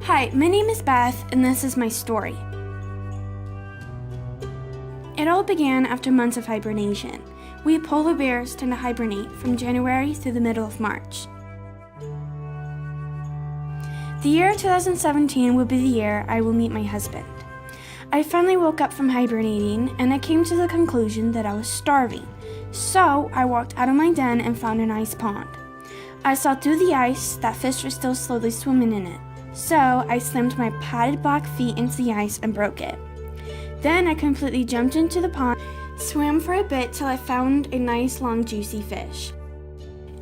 Hi, my name is Beth, and this is my story. It all began after months of hibernation. We polar bears tend to hibernate from January through the middle of March. The year 2017 will be the year I will meet my husband. I finally woke up from hibernating, and I came to the conclusion that I was starving. So I walked out of my den and found an ice pond. I saw through the ice that fish were still slowly swimming in it. So I slammed my padded black feet into the ice and broke it. Then I completely jumped into the pond, swam for a bit till I found a nice long juicy fish.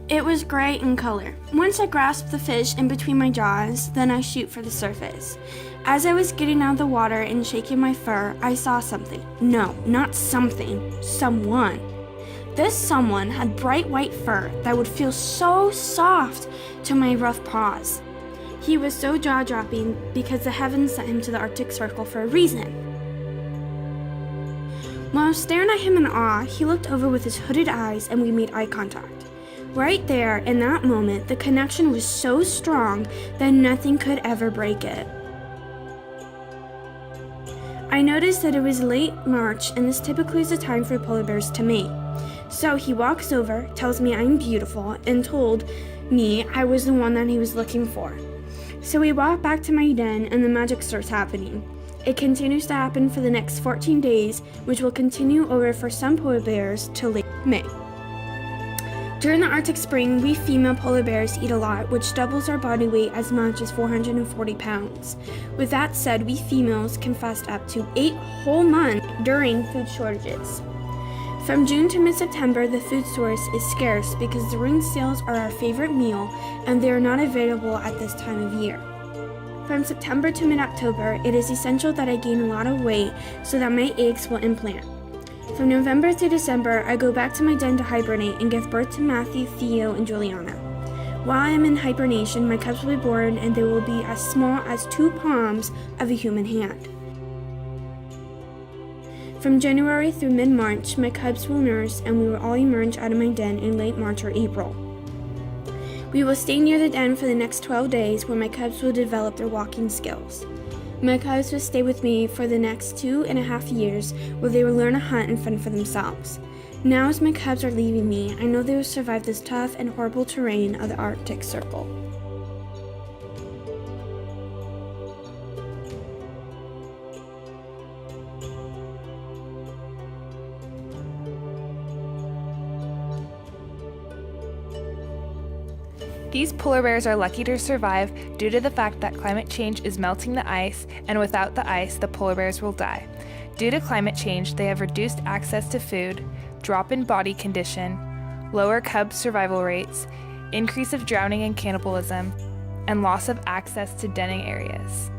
It was gray in color. Once I grasped the fish in between my jaws, then I shoot for the surface. As I was getting out of the water and shaking my fur, I saw something. No, not something, someone. This someone had bright white fur that would feel so soft to my rough paws. He was so jaw-dropping because the heavens sent him to the Arctic Circle for a reason. While I was staring at him in awe, he looked over with his hooded eyes and we made eye contact. Right there, in that moment, the connection was so strong that nothing could ever break it. I noticed that it was late March, and this typically is the time for polar bears to mate. So he walks over, tells me I'm beautiful, and told me I was the one that he was looking for. So we walk back to my den, and the magic starts happening. It continues to happen for the next 14 days, which will continue over for some polar bears till late May. During the Arctic spring, we female polar bears eat a lot, which doubles our body weight as much as 440 pounds. With that said, we females can fast up to 8 whole months during food shortages. From June to mid-September, the food source is scarce because the ring seals are our favorite meal and they are not available at this time of year. From September to mid-October, it is essential that I gain a lot of weight so that my eggs will implant. From November through December, I go back to my den to hibernate and give birth to Matthew, Theo, and Juliana. While I am in hibernation, my cubs will be born and they will be as small as 2 palms of a human hand. From January through mid-March, my cubs will nurse and we will all emerge out of my den in late March or April. We will stay near the den for the next 12 days where my cubs will develop their walking skills. My cubs will stay with me for the next 2.5 years where they will learn to hunt and fend for themselves. Now as my cubs are leaving me, I know they will survive this tough and horrible terrain of the Arctic Circle. These polar bears are lucky to survive due to the fact that climate change is melting the ice, and without the ice, the polar bears will die. Due to climate change, they have reduced access to food, drop in body condition, lower cub survival rates, increase of drowning and cannibalism, and loss of access to denning areas.